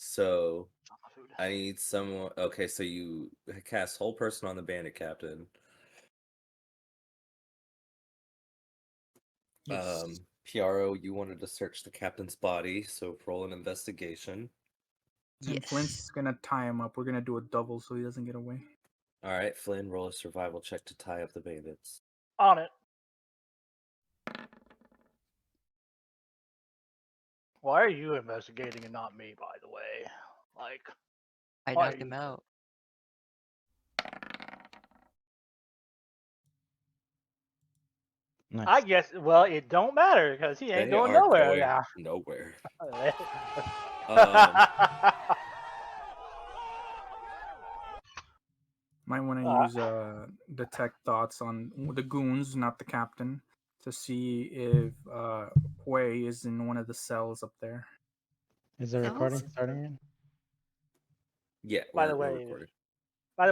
So Food. I need someone. Okay, so you cast whole person on the bandit captain. Yes. Piaro, you wanted to search the captain's body, so roll an investigation. And Yes. Flint's gonna tie him up. We're gonna do a double so he doesn't get away. All right, Flynn, roll a survival check to tie up the bandits. On it. Why are you investigating and not me, by the way? Like, I why knocked are him you- out. Nice. I guess, well, it don't matter because he ain't They going are nowhere going now. nowhere. Might want to use detect thoughts on the goons, not the captain, to see if Hui is in one of the cells up there. Is the Cells? recording starting again? Yeah, By we're the way, recording.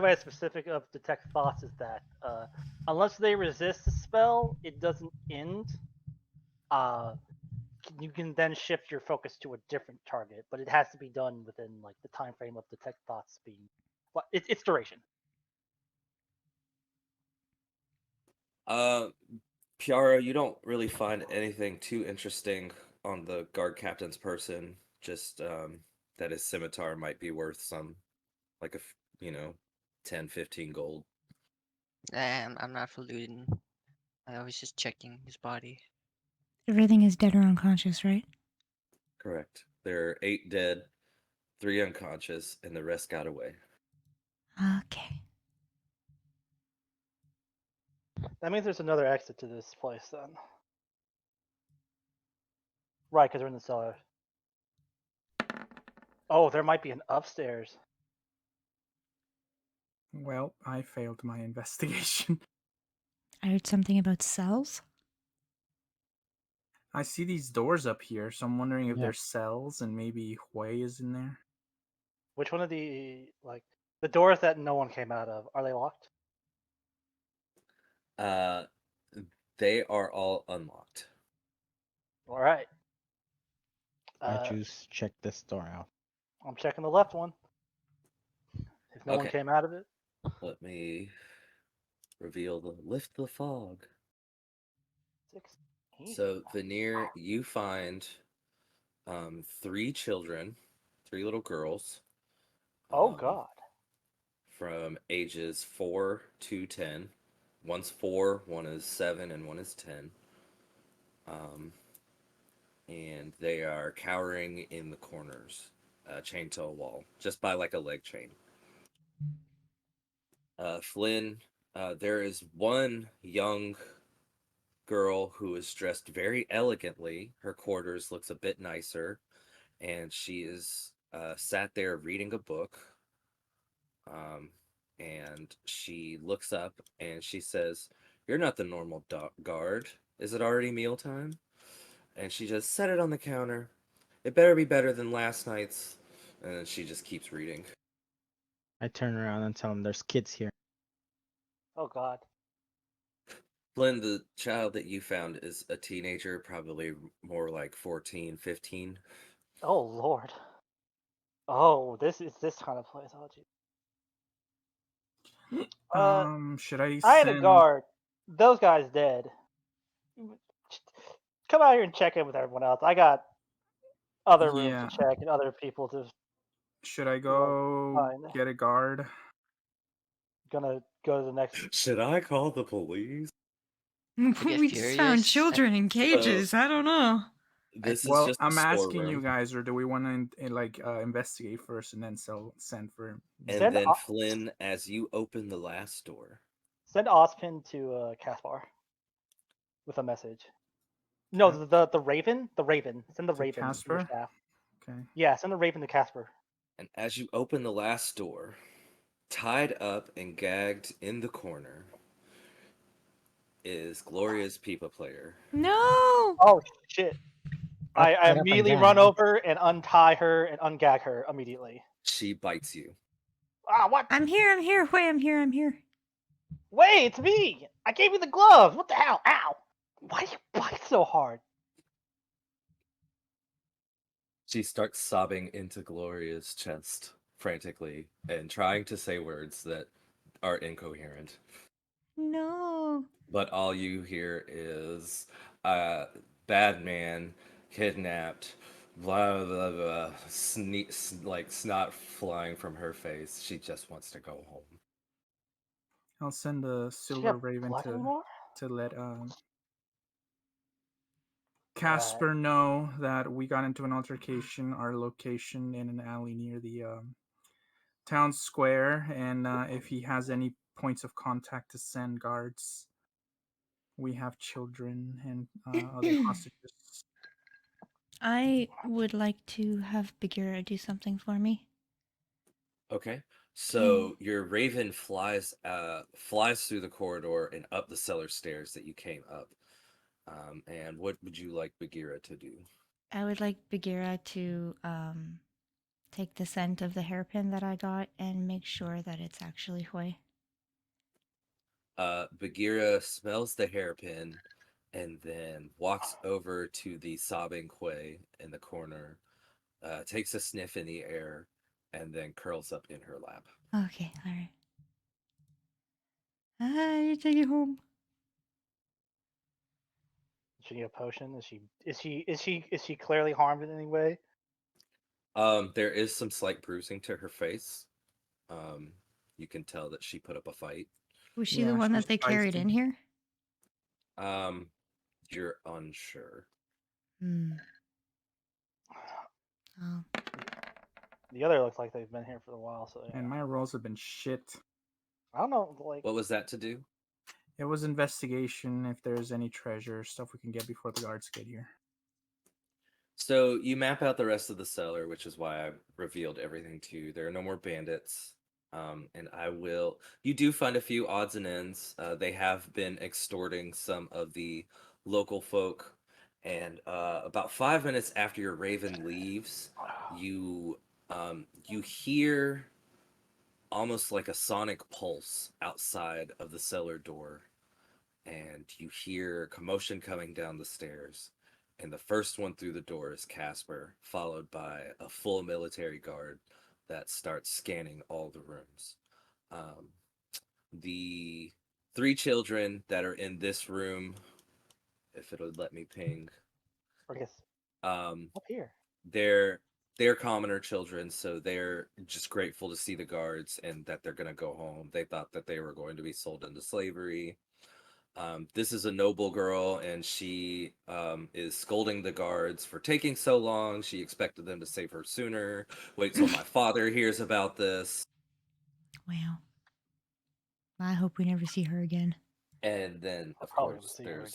a specific of detect thoughts is that unless they resist the spell, it doesn't end. You can then shift your focus to a different target, but it has to be done within like the time frame of detect thoughts being. Well, its duration. Piaro, you don't really find anything too interesting on the guard captain's person. Just that his scimitar might be worth some, like 10, 15 gold. I'm not for looting. I was just checking his body. Everything is dead or unconscious, right? Correct. There are 8 dead, 3 unconscious, and the rest got away. Okay. That means there's another exit to this place then. Right, because they're in the cellar. Oh, there might be an upstairs. Well, I failed my investigation. I heard something about cells. I see these doors up here, so I'm wondering if Yeah. they're cells and maybe Hui is in there. Which one of the doors that no one came out of, are they locked? They are all unlocked. All right. I choose check this door out. I'm checking the left one. If no one Okay. came out of it. Let me reveal lift the fog. 16. So, Veneer, you find 3 children, 3 little girls. Oh God. From ages 4 to 10. One's 4, one is 7, and one is 10. And they are cowering in the corners, chained to a wall, just by like a leg chain. Flynn, there is one young girl who is dressed very elegantly. Her quarters looks a bit nicer, and she is sat there reading a book. And she looks up and she says, "You're not the normal guard. Is it already mealtime?" And she just set it on the counter. "It better be better than last night's." And then she just keeps reading. I turn around and tell him there's kids here. Oh God. Flynn, the child that you found is a teenager, probably more like 14, 15. Oh Lord. Oh, this is this kind of place. Oh geez. Should I I had a send... guard. Those guys dead. Come out here and check in with everyone else. I got other rooms Yeah. to check and other people to. Should I go Fine. get a guard? Gonna go to the next. Should I call the police? get We just found furious. children in cages. I don't know. This is Well, just a I'm asking storeroom. you guys, or do we want to investigate first and then send for? And Send then O- Flynn, as you open the last door, Send Ozpin to Caspar with a message. No, the Raven. The Raven. Send the To Raven. To your Casper? staff. Okay. Yeah, send the Raven to Casper. and as you open the last door, tied up and gagged in the corner is Gloria's Pipa player. No. Oh shit! I Get up and immediately gag. run over and untie her and ungag her immediately. She bites you. Ah, what? I'm here. I'm here. Wait, I'm here. I'm here. Wait, it's me! I gave you the gloves! What the hell? Ow! Why do you bite so hard? She starts sobbing into Gloria's chest frantically and trying to say words that are incoherent. No. But all you hear is bad man kidnapped, blah blah blah, like snot flying from her face. She just wants to go home. I'll send a Does she silver have raven blood anymore? to let Casper know that we got into an altercation, our location in an alley near the town square, and if he has any points of contact to send guards. We have children and other hostages. I would like to have Bagheera do something for me. Okay. So your raven flies through the corridor and up the cellar stairs that you came up. And what would you like Bagheera to do? I would like Bagheera to take the scent of the hairpin that I got and make sure that it's actually Hui. Bagheera smells the hairpin and then walks over to the sobbing Quay in the corner, takes a sniff in the air, and then curls up in her lap. Okay, alright. You take it home. Does she need a potion? Is she clearly harmed in any way? There is some slight bruising to her face. You can tell that she put up a fight. Was she Yeah, the one she's that they carried feisty. in here? You're unsure. Hmm. Oh. The other looks like they've been here for a while, so yeah. And my rolls have been shit. I don't know, like What was that to do? It was investigation, if there's any treasure, stuff we can get before the guards get here. So you map out the rest of the cellar, which is why I revealed everything to you. There are no more bandits. And you do find a few odds and ends. They have been extorting some of the local folk. And about 5 minutes after your raven leaves, you hear almost like a sonic pulse outside of the cellar door. And you hear commotion coming down the stairs. And the first one through the door is Casper, followed by a full military guard that starts scanning all the rooms. The 3 children that are in this room, if it would let me ping, I guess um, up here. they're commoner children, so they're just grateful to see the guards and that they're gonna go home. They thought that they were going to be sold into slavery. This is a noble girl, and she is scolding the guards for taking so long. She expected them to save her sooner. Wait till my father hears about this. Wow. I hope we never see her again. And then, of Probably will course, see her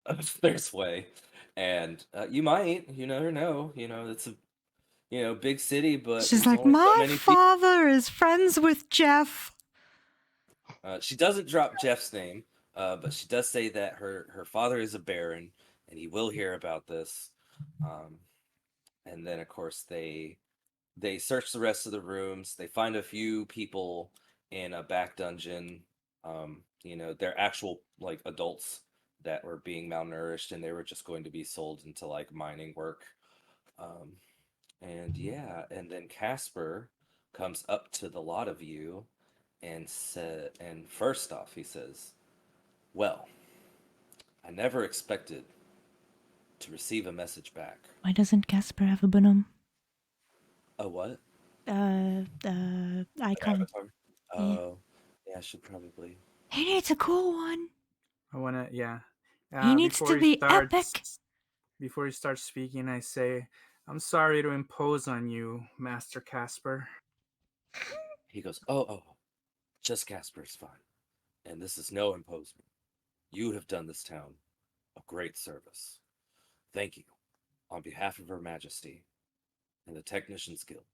there's there's Way, and you might, you never know. It's a big city, but She's there's like, only so my many people. father is friends with Jeff. She doesn't drop Jeff's name, but she does say that her father is a baron, and he will hear about this. And then, of course, they search the rest of the rooms. They find a few people in a back dungeon. They're actual like adults that were being malnourished, and they were just going to be sold into like mining work. And yeah, and then Casper comes up to the lot of you and first off, he says, "Well, I never expected to receive a message back." Why doesn't Casper have a bonum? A what? Icon. Avatar? Yeah. Oh, yeah, I should probably. He needs a cool one. I wanna, yeah. He needs to be epic. Before he starts speaking, I say, "I'm sorry to impose on you, Master Casper." He goes, "Oh, just Casper's fine, and this is no imposement. You have done this town a great service. Thank you, on behalf of Her Majesty and the Technicians Guild.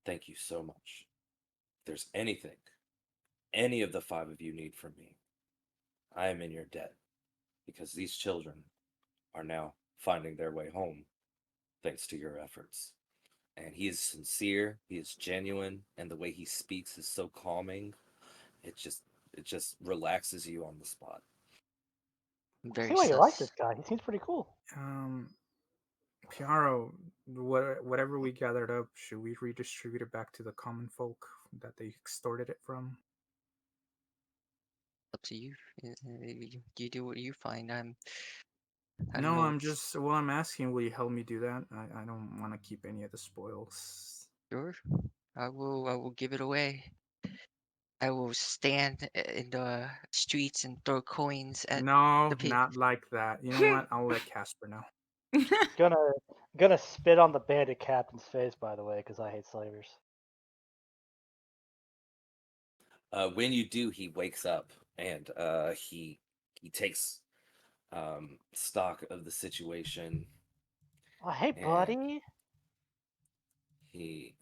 Thank you so much. If there's anything any of the 5 of you need from me, I am in your debt, because these children are now finding their way home thanks to your efforts." And he is sincere, he is genuine, and the way he speaks is so calming. It just relaxes you on the spot. I Very see why you like sus. this guy. He seems pretty cool. Piaro, whatever we gathered up, should we redistribute it back to the common folk that they extorted it from? Up to you. You do what you find. I don't No, know. I'm just. Well, I'm asking. Will you help me do that? I don't want to keep any of the spoils. Sure. I will give it away. I will stand in the streets and throw coins at No, the people. not like that. You know what? I'll let Casper know. Gonna spit on the bandit captain's face, by the way, because I hate slavers. When you do, he wakes up and he takes stock of the situation. Oh, hey, And buddy. he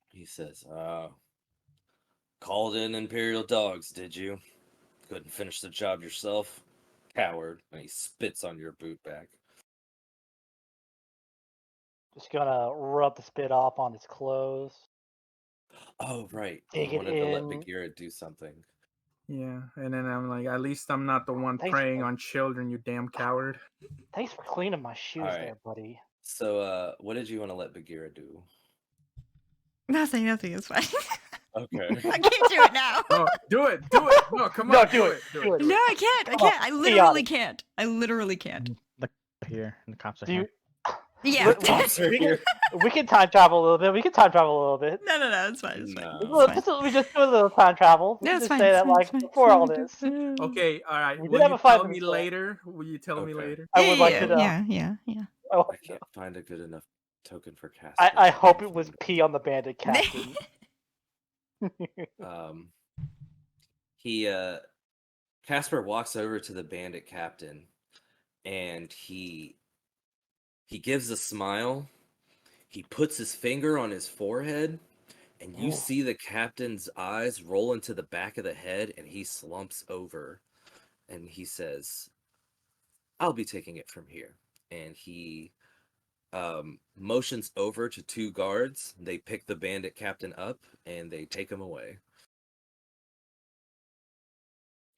he says, "Called in Imperial dogs, did you? Couldn't finish the job yourself, coward!" And he spits on your boot back. Just gonna rub the spit off on his clothes. Oh, right. Dig He it wanted to let in. Bagheera do something. Yeah, and then I'm like, at least I'm not the one Thanks preying for- on children, you damn coward. Thanks for cleaning my shoes Alright. there, buddy. So, what did you want to let Bagheera do? Nothing. It's fine. Okay. I can't do it now. No, do it. No, come No, on, do it. No, I can't. Come on, I be literally honest. can't. I literally can't. The here and the cops are Do here. you? Yeah. We- Cops are here. We can time travel a little bit. No, it's fine. It's fine. No. It's fine. We just do a little time travel. We No, can it's just fine. say It's that fine, like it's fine, before it's all fine, this. Okay, all right. We Will did have you a 5 tell me minutes left. later? Will you tell me Okay. later? I would like to know. Yeah. I want I to know. can't find a good enough token for Casper. I hope it was pee on the bandit captain. Casper walks over to the bandit captain and he gives a smile. He puts his finger on his forehead and you Oh. see the captain's eyes roll into the back of the head and he slumps over and he says, "I'll be taking it from here." And he motions over to 2 guards. They pick the bandit captain up and they take him away.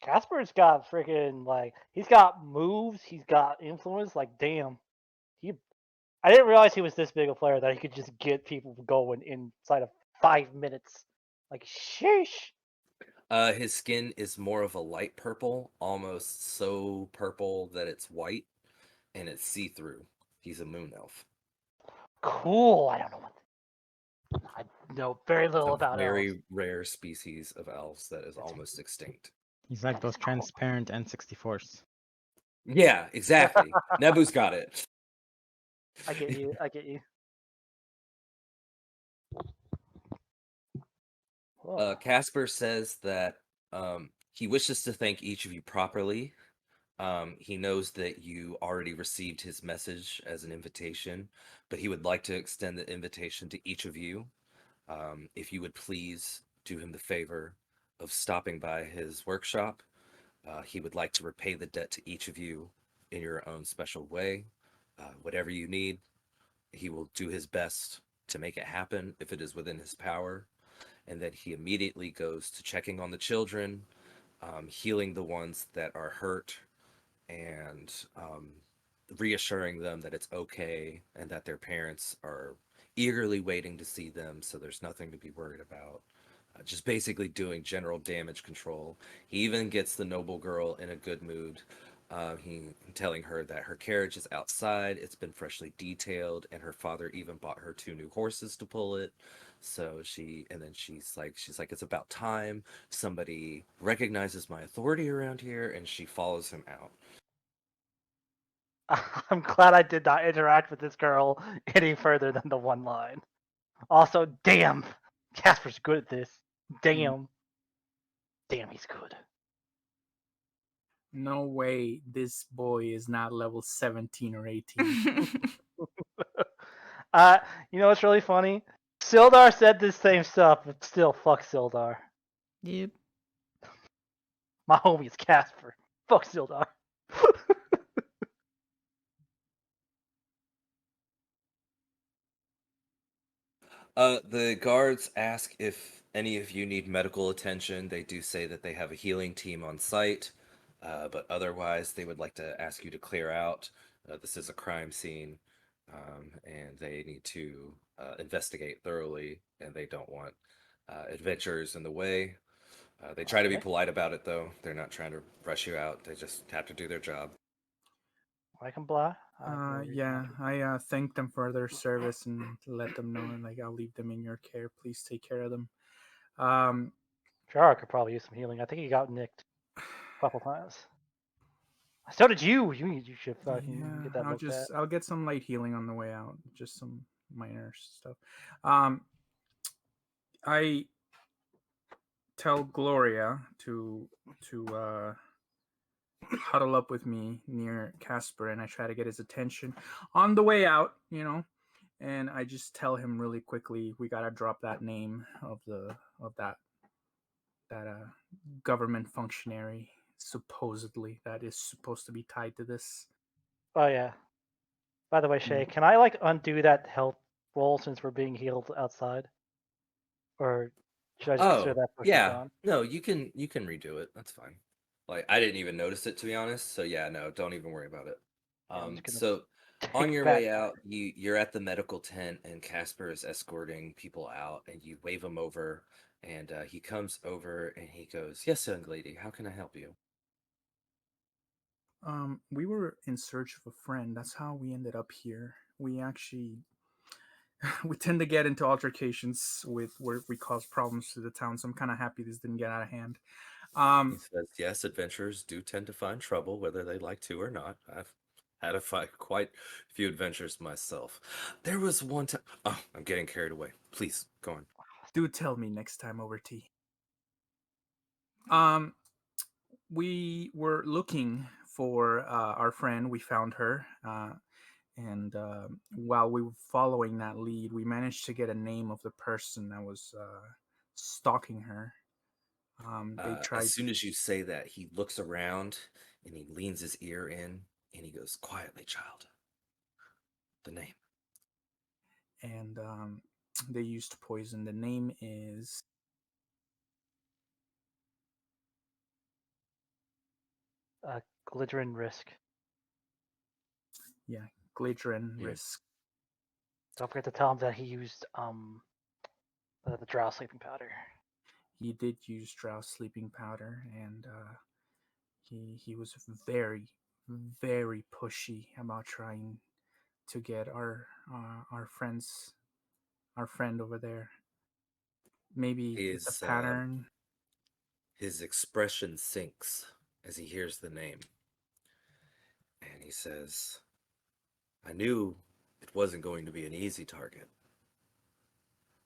Casper's got freaking like he's got moves, he's got influence. Like damn, I didn't realize he was this big a player that he could just get people going inside of 5 minutes. Like sheesh. His skin is more of a light purple, almost so purple that it's white, and it's see-through. He's a moon elf. Cool. I don't know what. I know very It's little a about very elves. rare species of elves that is almost extinct. He's like That those is cool. transparent N64s. Yeah, exactly. Nebu's got it. I get you. I get you. Whoa. Casper says that he wishes to thank each of you properly. He knows that you already received his message as an invitation, but he would like to extend the invitation to each of you. If you would please do him the favor of stopping by his workshop. He would like to repay the debt to each of you in your own special way. Whatever you need, he will do his best to make it happen if it is within his power. And then he immediately goes to checking on the children, healing the ones that are hurt, and reassuring them that it's okay and that their parents are eagerly waiting to see them, so there's nothing to be worried about. Just basically doing general damage control. He even gets the noble girl in a good mood. He telling her that her carriage is outside, it's been freshly detailed, and her father even bought her 2 new horses to pull it. So she's like, it's about time somebody recognizes my authority around here, and she follows him out. I'm glad I did not interact with this girl any further than the one line. Also, damn, Casper's good at this. Damn. Damn, he's good. No way this boy is not level 17 or 18. You know what's really funny? Sildar said this same stuff, but still, fuck Sildar. Yep. My homie is Casper. Fuck Sildar. The guards ask if any of you need medical attention. They do say that they have a healing team on site. but otherwise they would like to ask you to clear out. This is a crime scene, and they need to investigate thoroughly, and they don't want adventurers in the way. They try to be Okay. polite about it, though. They're not trying to rush you out. They just have to do their job. I can blah. I have no reason Yeah, not to. I thank them for their service and let them know, and like I'll leave them in your care. Please take care of them. Um, Jara could probably use some healing. I think he got nicked a couple times. So did you. You should fucking yeah, get that looked at. I'll get some light healing on the way out, just some minor stuff. I tell Gloria to huddle up with me near Casper, and I try to get his attention on the way out, and I just tell him really quickly, we gotta drop that name of that government functionary supposedly that is supposed to be tied to this. Oh yeah. By the way, Shay, can I undo that health roll since we're being healed outside? Or should I just consider Oh, that potion yeah. gone? No, you can redo it. That's fine. Like I didn't even notice it, to be honest. So yeah, no, don't even worry about it. Yeah, I'm just gonna So on take your back. way out, you're at the medical tent, and Casper is escorting people out, and you wave him over, and he comes over and he goes, "Yes, young lady, how can I help you?" We were in search of a friend. That's how we ended up here. We actually we tend to get into altercations with where we cause problems to the town, so I'm kind of happy this didn't get out of hand. He says, "Yes, adventurers do tend to find trouble, whether they like to or not. I've had to fight quite a few adventures myself. There was one time. Oh, I'm getting carried away. Please go on." Do tell me next time over tea. Um, we were looking for our friend. We found her, and while we were following that lead, we managed to get a name of the person that was stalking her. They As tried, soon as you say that, he looks around and he leans his ear in and he goes, "Quietly, child. The name." and they used poison. The name is Glittering Risk. Gladrin Hmm. Risk. Don't forget to tell him that he used the drow sleeping powder. He did use drow sleeping powder, and he was very, very pushy about trying to get our friend over there. Maybe it's a His, pattern. his expression sinks as he hears the name. And he says, "I knew it wasn't going to be an easy target.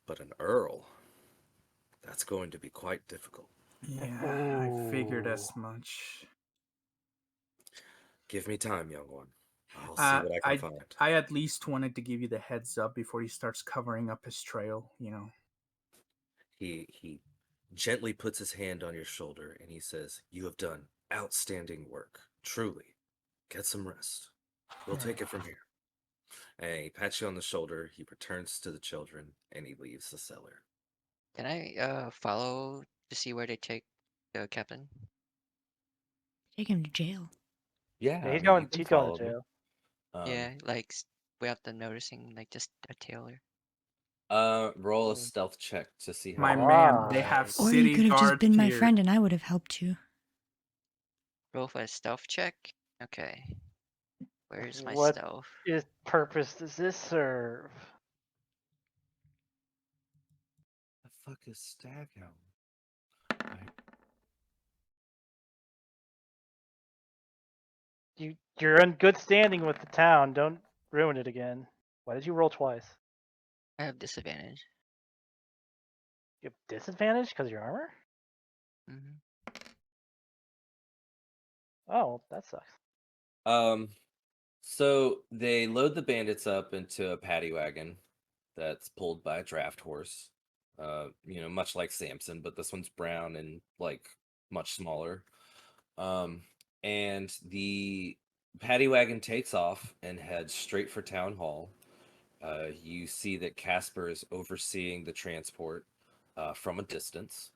But an earl, that's going to be quite difficult. Yeah, I figured Ooh. as much. Give me time, young one. I'll see what I can find." I at least wanted to give you the heads up before he starts covering up his trail. He gently puts his hand on your shoulder and he says, "You have done outstanding work. Truly. Get some rest. We'll take it from here." And he pats you on the shoulder, he returns to the children, and he leaves the cellar. Can I follow to see where they take the captain? Take him to jail. Yeah, Yeah, I mean, you can he's going follow to me. jail. Yeah, like without them noticing, like just a tailor. Roll a stealth check to see how My far man, you they can have follow. Or you city could have just guards been my here. friend and I would have helped you. Roll for a stealth check. Okay. Where's my What stealth? purpose does this serve? The fuck is Staghound? You're in good standing with the town. Don't ruin it again. Why did you roll twice? I have disadvantage. You have disadvantage because of your armor? Hmm. Oh, that sucks. So they load the bandits up into a paddy wagon that's pulled by a draft horse. Much like Samson, but this one's brown and like much smaller. Um, and the paddy wagon takes off and heads straight for town hall. You see that Casper is overseeing the transport from a distance.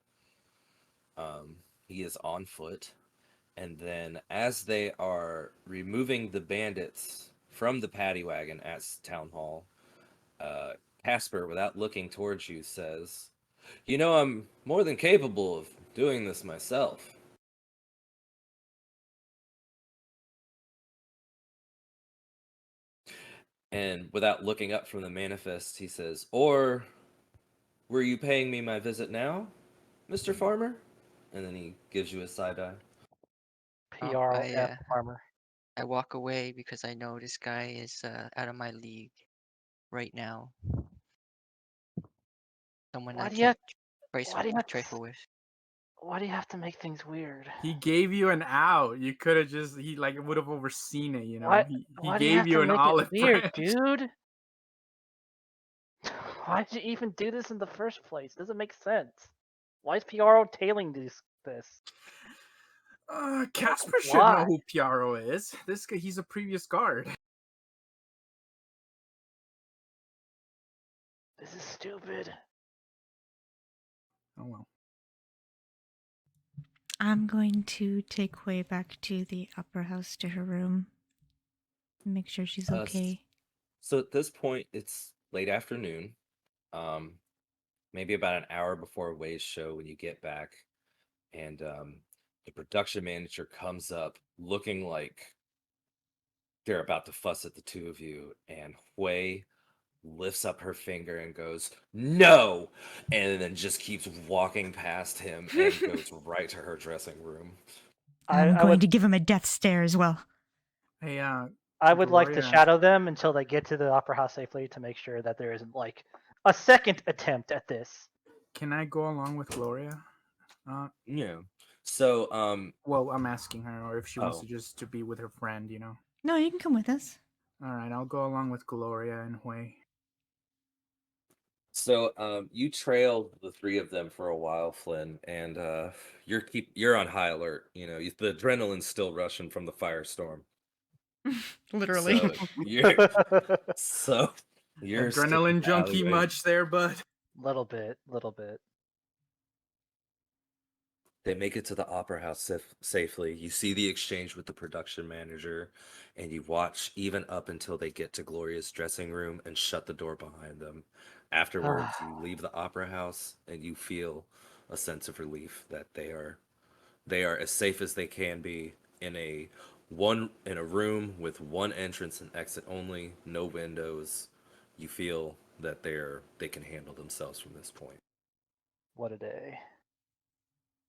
He is on foot, And then, as they are removing the bandits from the paddy wagon at Town Hall, uh, Casper, without looking towards you, says, "You know, I'm more than capable of doing this myself." And without looking up from the manifest, he says, "Or were you paying me my visit now, Mr. Farmer?" And then he gives you a side eye. Oh, PRF armor. I walk away because I know this guy is out of my league right now. Someone Why I do you can't why do you have to, trifle with. why do you have to make things weird? He gave you an out. You could have just he like would have overseen it, you know. Why He why do you gave have to you an make it olive weird, branch. dude? Why did you even do this in the first place? Doesn't make sense. Why is PRO tailing this? Casper should know Why? who Piaro is. This guy, he's a previous guard. This is stupid. Oh well. I'm going to take Hui back to the upper house to her room. Make sure she's okay. So at this point, it's late afternoon, maybe about an hour before Way's show when you get back, and the production manager comes up looking like they're about to fuss at the two of you, and Hui lifts up her finger and goes, "No!" And then just keeps walking past him and goes right to her dressing room. I'm I going would to give him a death stare as well. Hey, I would like to Gloria, shadow them until they get to the opera house safely to make sure that there isn't like a second attempt at this. can I go along with Gloria? Yeah. So, Well, I'm asking her, or if she wants Oh. to just to be with her friend, you know. No, you can come with us. All right, I'll go along with Gloria and Hui. So you trail the three of them for a while, Flynn, and you're on high alert. You know, the adrenaline's still rushing from the firestorm. Literally. So you're so you're still in Adrenaline the junkie alleyway. much there, bud? Little bit. They make it to the opera house safely. You see the exchange with the production manager, and you watch even up until they get to Gloria's dressing room and shut the door behind them. Afterwards, you leave the opera house and you feel a sense of relief that they are as safe as they can be in a room with one entrance and exit only, no windows. You feel that they can handle themselves from this point. What a day.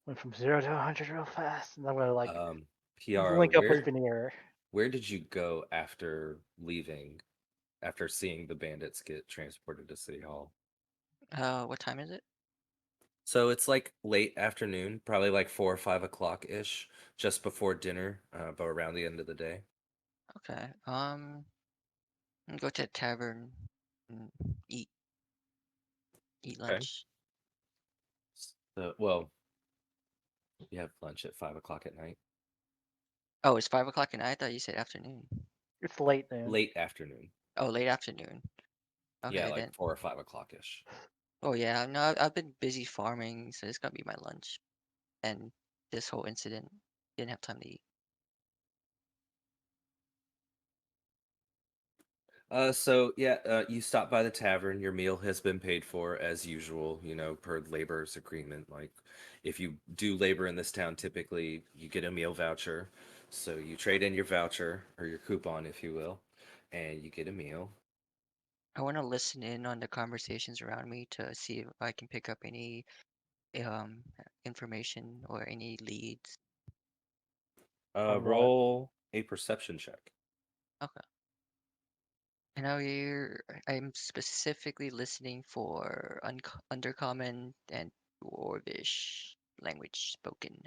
Went from 0 to 100 real fast, and I'm gonna like Piara, link up with Veneer. where did you go after leaving, after seeing the bandits get transported to City Hall? What time is it? So it's like late afternoon, probably like 4 or 5 o'clock ish, just before dinner, but around the end of the day. Okay. Go to a tavern and eat Okay. lunch. So, well, you have lunch at 5 o'clock at night. Oh, it's 5 o'clock at night. I thought you said afternoon. It's late noon. Late afternoon. Oh, late afternoon. Okay, Yeah, like then. 4 or 5 o'clock ish. Oh yeah, no, I've been busy farming, so it's gonna be my lunch. And this whole incident, didn't have time to eat. So yeah, you stop by the tavern. Your meal has been paid for as usual, you know, per labor's agreement. Like, if you do labor in this town, typically you get a meal voucher. So you trade in your voucher or your coupon, if you will, and you get a meal. I want to listen in on the conversations around me to see if I can pick up any um information or any leads. On what? Roll a perception check. Okay. And now I'm specifically listening for undercommon and dwarvish language spoken.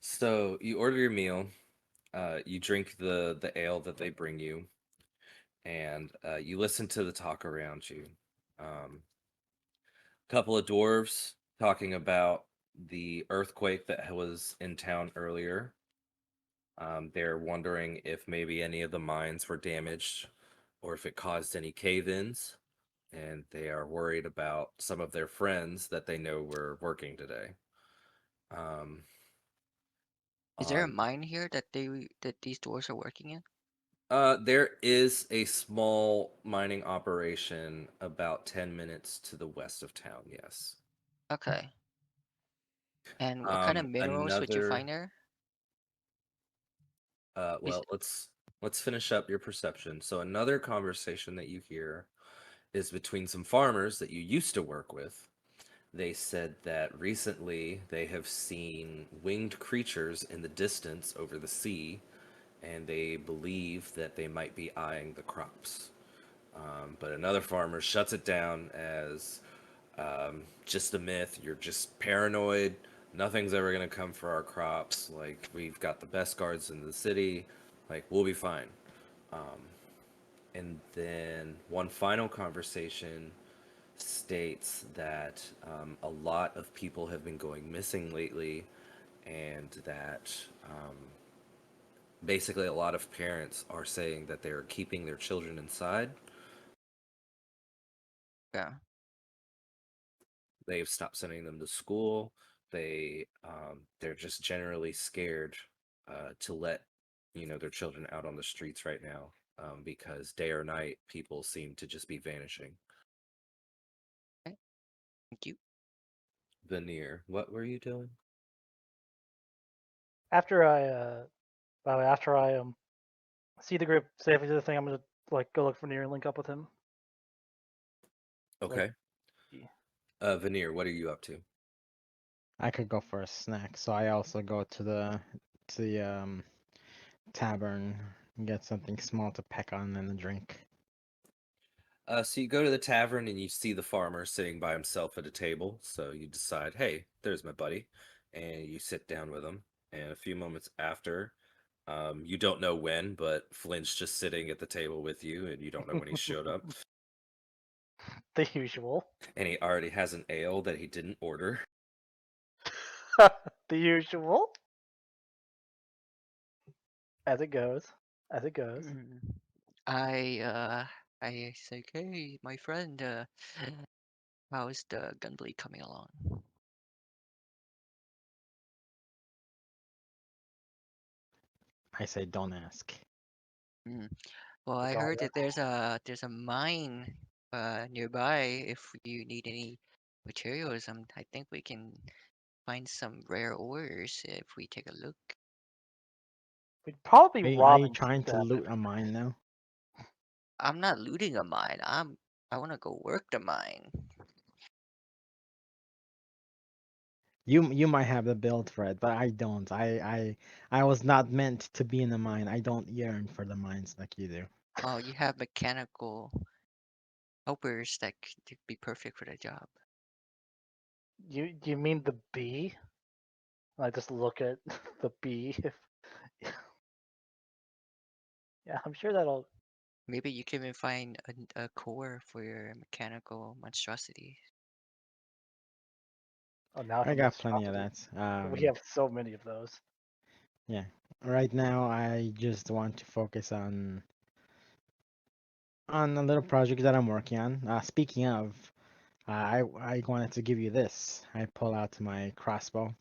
So you order your meal. You drink the ale that they bring you, and you listen to the talk around you. Couple of dwarves talking about the earthquake that was in town earlier. They're wondering if maybe any of the mines were damaged or if it caused any cave-ins, and they are worried about some of their friends that they know were working today. Um, Is there a mine here that these doors are working in? There is a small mining operation about 10 minutes to the west of town, yes. Okay. And what kind of minerals would you find there? Well, let's finish up your perception. So another conversation that you hear is between some farmers that you used to work with. They said that recently they have seen winged creatures in the distance over the sea, and they believe that they might be eyeing the crops. But another farmer shuts it down as just a myth. You're just paranoid. Nothing's ever going to come for our crops. Like, we've got the best guards in the city. Like, we'll be fine. And then one final conversation states that a lot of people have been going missing lately, and that basically a lot of parents are saying that they're keeping their children inside. Yeah. They've stopped sending them to school. They're just generally scared to let their children out on the streets right now, because day or night people seem to just be vanishing. Okay. Thank you. Veneer, what were you doing? After I see the group safely to the thing, I'm gonna like go look for Near and link up with him. Okay. Yeah. Veneer, what are you up to? I could go for a snack, so I also go to the tavern and get something small to peck on and a drink. So you go to the tavern and you see the farmer sitting by himself at a table. So you decide, hey, there's my buddy, and you sit down with him. And a few moments after, you don't know when, but Flint's just sitting at the table with you, and you don't know when he showed up. The usual. And he already has an ale that he didn't order. The usual. As it goes. As it goes. Mm. I say, hey, my friend, how's the gunblade coming along? I say, don't ask. Mm. Well, The I heard gauntlet. that there's a mine nearby. If you need any materials, I think we can find some rare ores if we take a look. We'd probably Are rob you and trying keep to that. loot a mine now? I'm not looting a mine. I want to go work the mine. You might have the build for it, but I don't. I was not meant to be in the mine. I don't yearn for the mines like you do. Oh, you have mechanical helpers that could be perfect for the job. You mean the bee? I just look at the bee. Yeah, I'm sure that'll. Maybe you can even find a core for your mechanical monstrosity. Oh, now I for got plenty of monstrosity. that. We have so many of those. Yeah. Right now, I just want to focus on a little project that I'm working on. Speaking of, I wanted to give you this. I pull out my crossbow.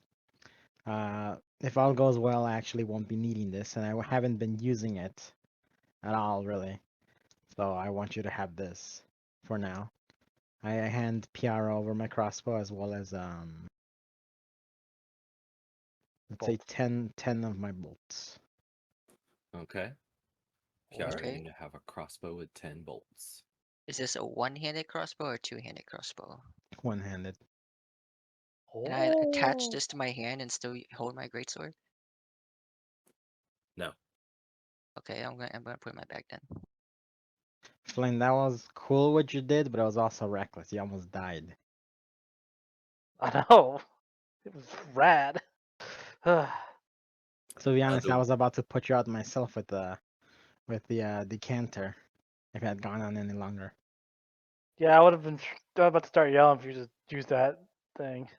If all goes well, I actually won't be needing this, and I haven't been using it at all, really. So I want you to have this for now. I hand PR over my crossbow as well as let's say Bolts. 10 of my bolts. Okay. Kiara, Okay. you have a crossbow with 10 bolts. Is this a one-handed crossbow or two-handed crossbow? One-handed. Can I attach Oh, this to my hand and still hold my greatsword? No. Okay, I'm gonna put it in my bag then. Flynn, that was cool what you did, but it was also reckless. You almost died. I know. It was rad. To be honest, I The was about to put you out myself with the decanter if it had gone on any longer. Yeah, I would have been about to start yelling if you just used that thing.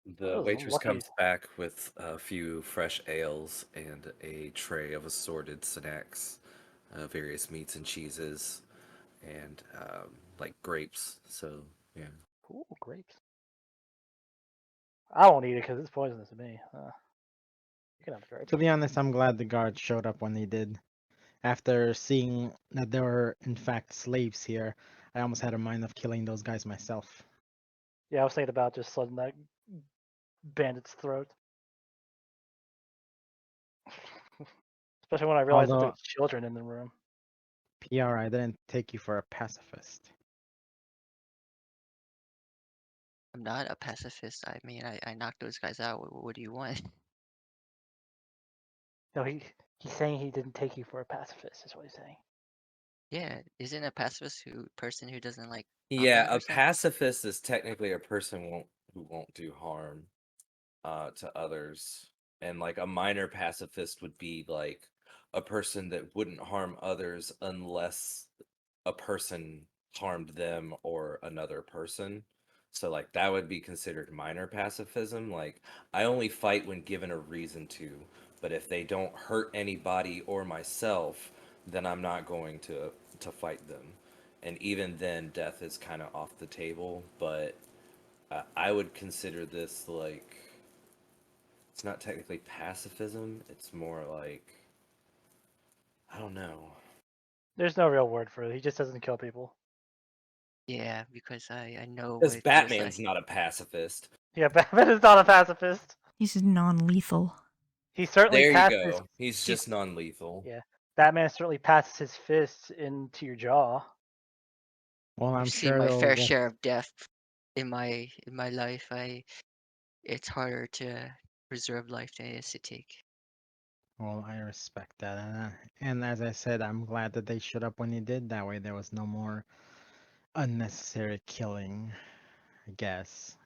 The That was waitress lucky. comes back with a few fresh ales and a tray of assorted snacks, various meats and cheeses, and like grapes. So, yeah. Ooh, grapes. I won't eat it because it's poisonous to me. You can have a grape. To be honest, I'm glad the guards showed up when they did. After seeing that there were in fact slaves here, I almost had a mind of killing those guys myself. Yeah, I was thinking about just slitting that bandit's throat. Especially when I realized that Although, there's children in the room. PR, I didn't take you for a pacifist. I'm not a pacifist. I mean, I knocked those guys out. What do you want? No, he's saying he didn't take you for a pacifist. Is what he's saying. Yeah, isn't a pacifist person who doesn't like harm Yeah, another a person? pacifist is technically a person who won't do harm to others. And like a minor pacifist would be like a person that wouldn't harm others unless a person harmed them or another person. So like that would be considered minor pacifism. Like I only fight when given a reason to, but if they don't hurt anybody or myself, then I'm not going to fight them. And even then death is kind of off the table, but I would consider this like it's not technically pacifism, it's more like I don't know. There's no real word for it. He just doesn't kill people. Yeah, because I know what Because it feels Batman's like. not a pacifist. Yeah, Batman is not a pacifist. He's non-lethal. He certainly There you passes. go. He's just non-lethal. Yeah, Batman certainly passes his fists into your jaw. Well, I'm I've seen sure my they'll fair get. share of death in my life. It's harder to preserve life than it is to take. Well, I respect that, and as I said, I'm glad that they showed up when they did. That way, there was no more unnecessary killing. I guess.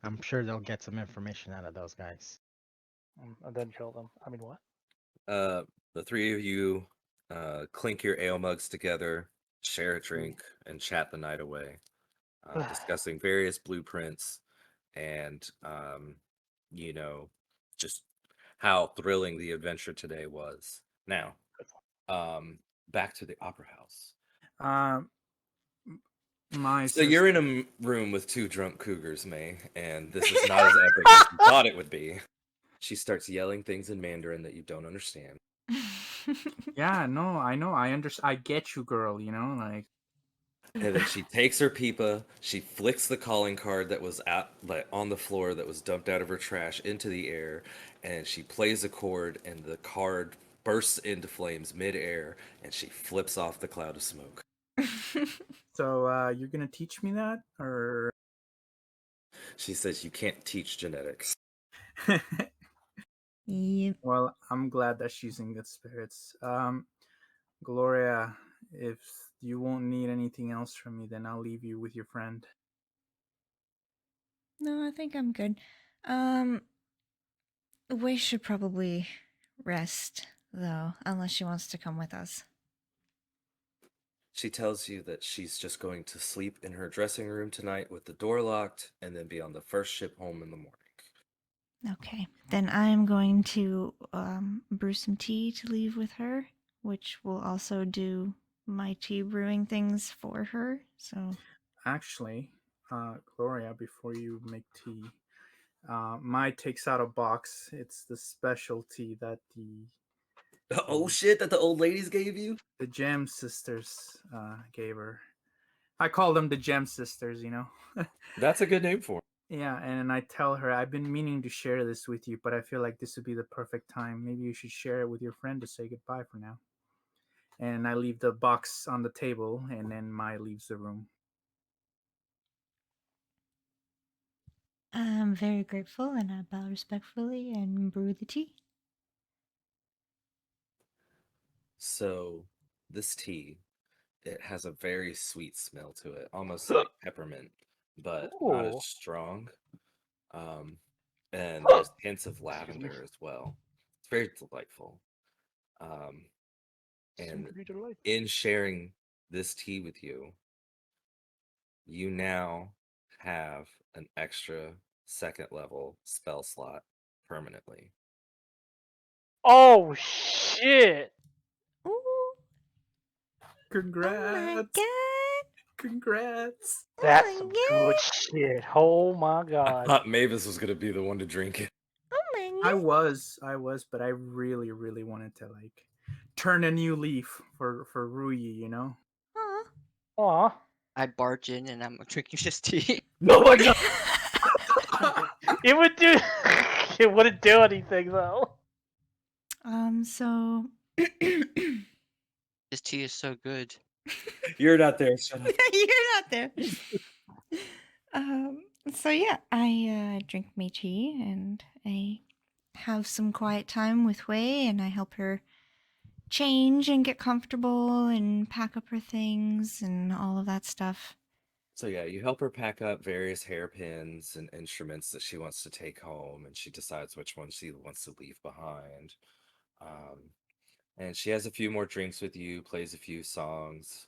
I'm sure they'll get some information out of those guys. And then kill them. I mean, what? The three of you clink your ale mugs together, share a drink, and chat the night away, discussing various blueprints and you know, just how thrilling the adventure today was. Now, back to the opera house. Um, my So you're in a room with two drunk cougars, May, and this is not as epic as you thought it would be. She starts yelling things in Mandarin that you don't understand. Yeah, no, I know. I get you, girl. You know, like. And then she takes her pipa, she flicks the calling card that was on the floor that was dumped out of her trash into the air, and she plays a chord, and the card bursts into flames mid-air, and she flips off the cloud of smoke. So you're gonna teach me that, or? She says you can't teach genetics. Yep. Well, I'm glad that she's in good spirits. Gloria, if you won't need anything else from me, then I'll leave you with your friend. No, I think I'm good. We should probably rest, though, unless she wants to come with us. She tells you that she's just going to sleep in her dressing room tonight with the door locked, and then be on the first ship home in the morning. Okay, then I'm going to brew some tea to leave with her, which will also do my tea brewing things for her. So Actually, Gloria, before you make tea, Mai takes out a box. It's the specialty that Oh shit, that the old ladies gave you? the Gem Sisters gave her. I call them the Gem Sisters, you know. That's a good name for 'em. Yeah, and I tell her I've been meaning to share this with you, but I feel like this would be the perfect time. Maybe you should share it with your friend to say goodbye for now. And I leave the box on the table, and then Mai leaves the room. I'm very grateful, and I bow respectfully and brew the tea. So, this tea, it has a very sweet smell to it, almost like peppermint, but not as Ooh. strong. And there's hints of lavender as well. It's very delightful. And Seems to be delightful. in sharing this tea with you, you now have an extra second level spell slot permanently. Oh shit! Ooh! Oh my Congrats! god! Congrats! Oh That's my some god! good shit. Oh my I god. thought Mavis was gonna be the one to drink it. Oh my I was, but I really, really wanted to like turn a new leaf for Rui, you know. Aw. Aw. I barge in and I'm drinking his tea. Oh my god! It would do. It wouldn't do anything though. So His tea is so good. You're not there. Shut up. you're not there. So yeah, I drink my tea and I have some quiet time with Wei, and I help her change and get comfortable and pack up her things and all of that stuff. So yeah, you help her pack up various hairpins and instruments that she wants to take home, and she decides which ones she wants to leave behind. Um, and she has a few more drinks with you, plays a few songs,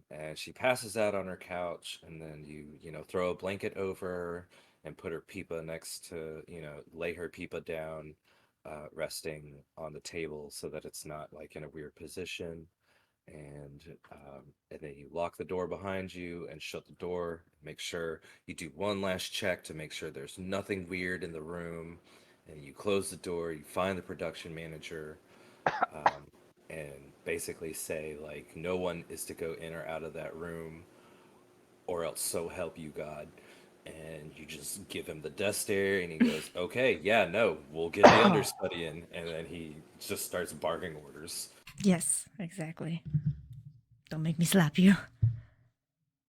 and she passes out on her couch. And then you know, throw a blanket over her and put her pipa next to, you know, lay her pipa down, resting on the table so that it's not like in a weird position. And then you lock the door behind you and shut the door. Make sure you do one last check to make sure there's nothing weird in the room, and you close the door. You find the production manager, and basically say like no one is to go in or out of that room, or else so help you God. And you just give him the death stare, and he goes, "Okay, yeah, no, we'll get the understudy in," and then he just starts barking orders. Yes, exactly. Don't make me slap you.